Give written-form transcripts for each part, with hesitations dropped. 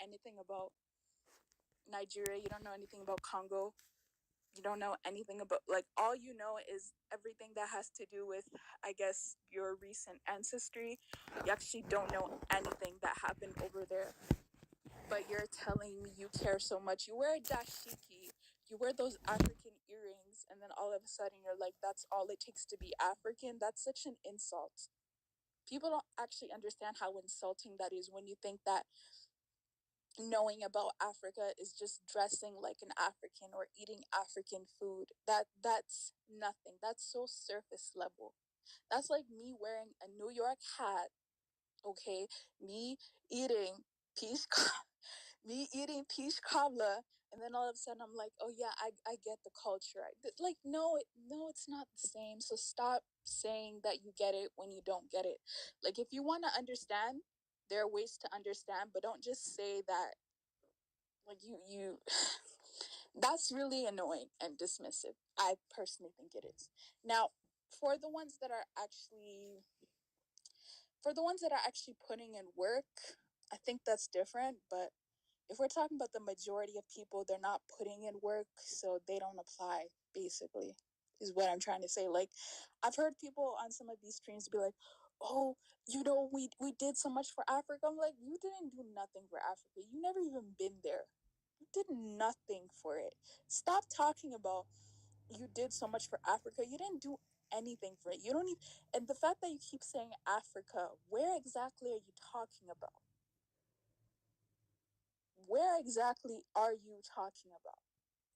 anything about Nigeria. You don't know anything about Congo. You don't know anything about, like, all you know is everything that has to do with, I guess, your recent ancestry. You actually don't know anything that happened over there. But you're telling me you care so much. You wear a dashiki, you wear those African earrings, and then all of a sudden you're like, that's all it takes to be African. That's such an insult. People don't actually understand how insulting that is when you think that knowing about Africa is just dressing like an African or eating African food. That's nothing. That's so surface level. That's like me wearing a New York hat, okay? Me eating peach me eating peach cobbler, and then all of a sudden I'm like, oh yeah, I get the culture. Like, no, it's not the same. So stop saying that you get it when you don't get it. Like, if you want to understand, there are ways to understand, but don't just say that. Like, you that's really annoying and dismissive. I personally think it is. Now, for the ones that are actually putting in work, I think that's different. But if we're talking about the majority of people, they're not putting in work, so they don't apply, basically, is what I'm trying to say. Like, I've heard people on some of these streams be like, oh, we did so much for Africa. I'm like, you didn't do nothing for Africa. You never even been there. You did nothing for it. Stop talking about you did so much for Africa. You didn't do anything for it. You don't even, and the fact that you keep saying Africa, where exactly are you talking about? Where exactly are you talking about?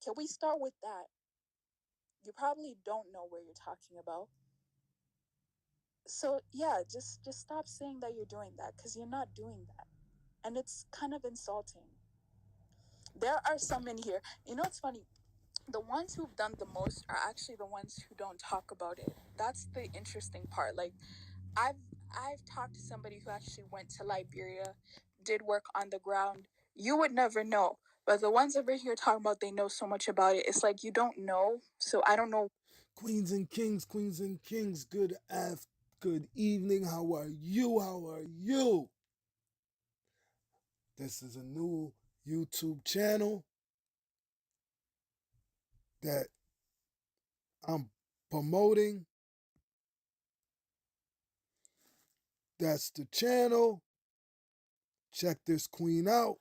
Can we start with that? You probably don't know where you're talking about. So yeah, just stop saying that you're doing that, because you're not doing that. And it's kind of insulting. There are some in here. You know, it's funny. The ones who've done the most are actually the ones who don't talk about it. That's the interesting part. Like, I've talked to somebody who actually went to Liberia, did work on the ground. You would never know. But the ones over here talking about they know so much about it, it's like you don't know. So I don't know. Queens and kings, good evening. How are you? How are you? This is a new YouTube channel that I'm promoting. That's the channel. Check this queen out.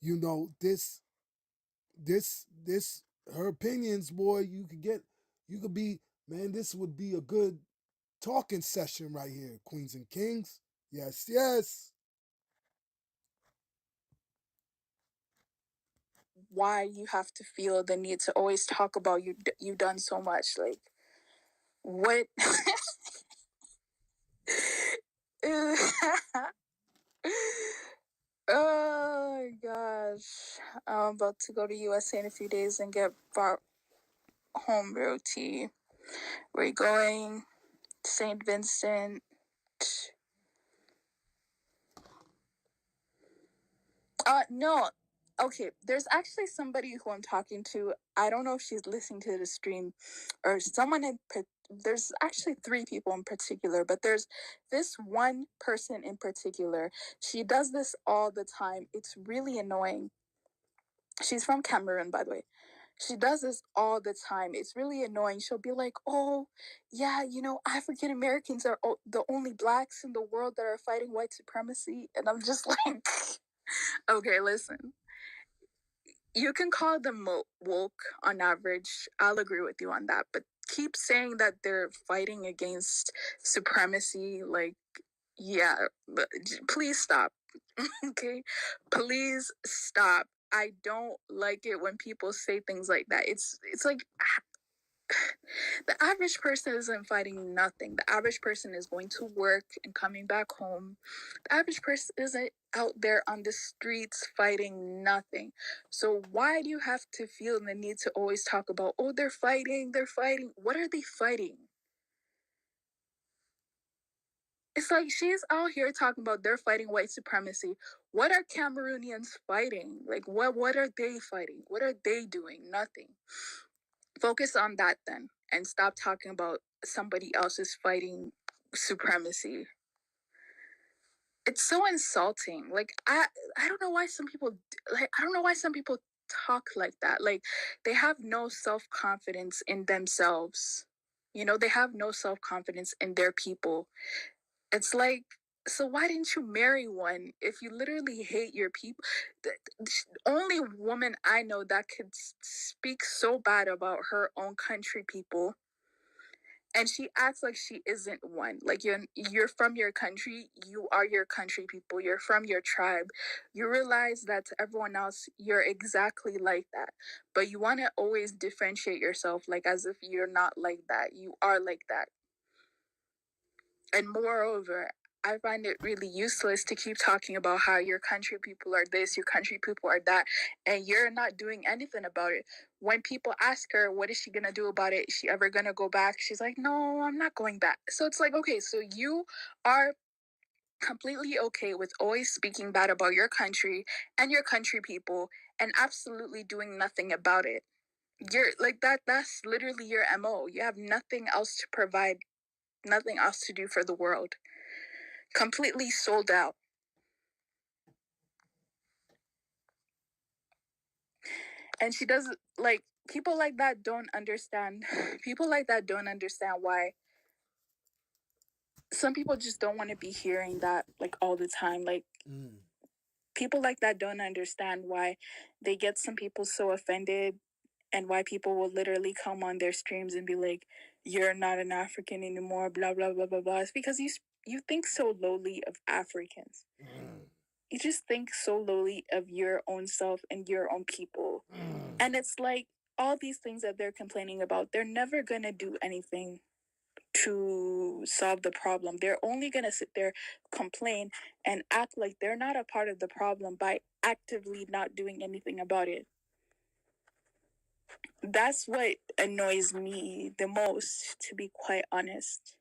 You know, this her opinions, boy, you could be, man, this would be a good talking session right here, Queens and Kings. Yes, yes. Why you have to feel the need to always talk about you've done so much. Like, what? Oh my gosh. I'm about to go to USA in a few days and get home brew tea. We're going St. Vincent. No. Okay, there's actually somebody who I'm talking to. I don't know if she's listening to the stream or someone there's actually three people in particular, but there's this one person in particular. She does this all the time. It's really annoying. She's from Cameroon, by the way. She does this all the time. It's really annoying. She'll be like, oh, yeah, African Americans are the only blacks in the world that are fighting white supremacy. And I'm just like, okay, listen. You can call them woke on average. I'll agree with you on that. But keep saying that they're fighting against supremacy. Like, yeah, please stop. Okay? Please stop. I don't like it when people say things like that. It's like the average person isn't fighting nothing. The average person is going to work and coming back home. The average person isn't out there on the streets fighting nothing. So why do you have to feel the need to always talk about, oh, they're fighting. What are they fighting? It's like she's out here talking about they're fighting white supremacy. What are Cameroonians fighting? Like, what are they fighting? What are they doing? Nothing. Focus on that then, and stop talking about somebody else's fighting supremacy. It's so insulting. Like I don't know why some people I don't know why some people talk like that. Like they have no self-confidence in themselves. You know, they have no self-confidence in their people. It's like, so why didn't you marry one if you literally hate your people? The only woman I know that could speak so bad about her own country people, and she acts like she isn't one. Like you're from your country, you are your country people, you're from your tribe. You realize that to everyone else you're exactly like that, but you want to always differentiate yourself like as if you're not like that. You are like that. And moreover, I find it really useless to keep talking about how your country people are this, your country people are that, and you're not doing anything about it. When people ask her, what is she going to do about it? Is she ever going to go back? She's like, no, I'm not going back. So it's like, okay, so you are completely okay with always speaking bad about your country and your country people and absolutely doing nothing about it. You're like that's literally your MO. You have nothing else to provide, nothing else to do for the world. Completely sold out. And she doesn't like people like that don't understand. People like that don't understand why some people just don't want to be hearing that like all the time. Like people like that don't understand why they get some people so offended and why people will literally come on their streams and be like, you're not an African anymore, blah blah blah blah blah. It's because you think so lowly of Africans. You just think so lowly of your own self and your own people. And it's like all these things that they're complaining about, they're never going to do anything to solve the problem. They're only going to sit there, complain, and act like they're not a part of the problem by actively not doing anything about it. That's what annoys me the most, to be quite honest.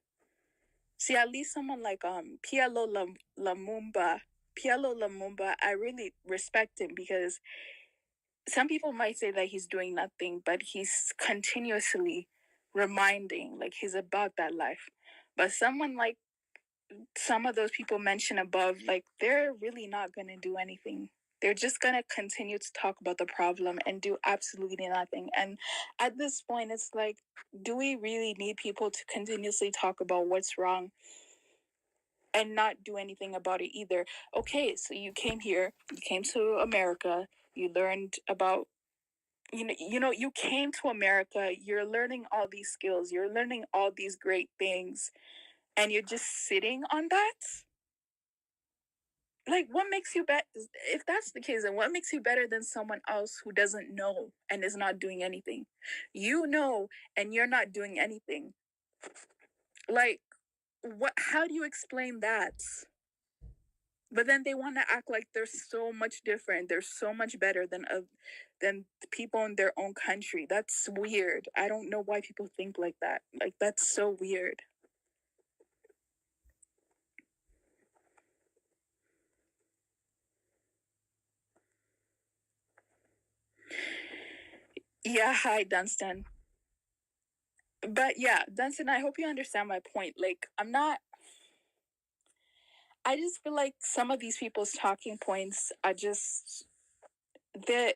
See, at least someone like Lamumba, Pialo Lamumba, I really respect him because some people might say that he's doing nothing, but he's continuously reminding, like he's about that life. But someone like some of those people mentioned above, like they're really not going to do anything. They're just going to continue to talk about the problem and do absolutely nothing. And at this point, it's like, do we really need people to continuously talk about what's wrong and not do anything about it either? Okay, so you came here, you came to America, you learned about you came to America, you're learning all these skills, you're learning all these great things, and you're just sitting on that. Like, what makes you better? If that's the case, then what makes you better than someone else who doesn't know and is not doing anything? You know, and you're not doing anything. Like, what? How do you explain that? But then they want to act like they're so much different. They're so much better than people in their own country. That's weird. I don't know why people think like that. Like that's so weird. Yeah, hi Dunstan. But yeah, Dunstan, I hope you understand my point. Like I'm not I just feel like some of these people's talking points are just they're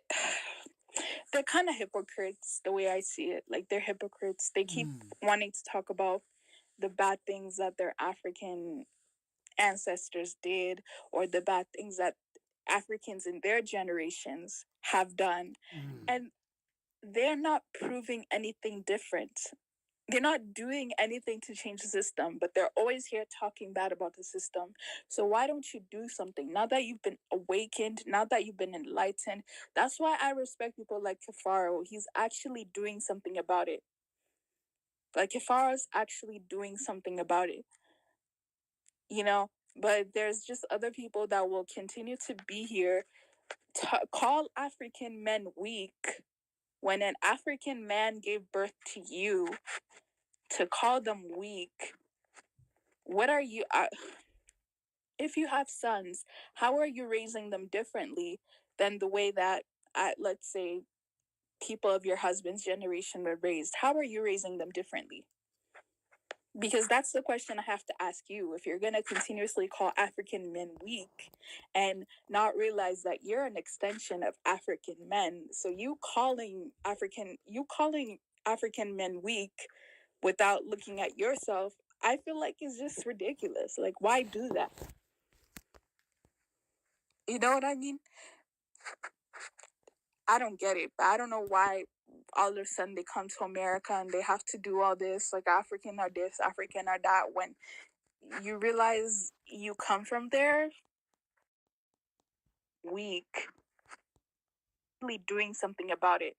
they're kind of hypocrites the way I see it. Like they're hypocrites. They keep wanting to talk about the bad things that their African ancestors did or the bad things that Africans in their generations have done. And they're not proving anything different. They're not doing anything to change the system, but they're always here talking bad about the system. So why don't you do something? Now that you've been awakened, now that you've been enlightened, that's why I respect people like Kafaro. He's actually doing something about it. Like Kafaro's actually doing something about it, you know? But there's just other people that will continue to be here, call African men weak when an African man gave birth to you, to call them weak. What are you if you have sons, how are you raising them differently than the way that let's say people of your husband's generation were raised? How are you raising them differently? Because that's the question I have to ask you. If you're going to continuously call African men weak and not realize that you're an extension of African men, so you calling African men weak without looking at yourself, I feel like it's just ridiculous. Like, why do that? You know what I mean? I don't get it. But I don't know why all of a sudden they come to America and they have to do all this, like African are this, African are that, when you realize you come from there weak, doing something about it.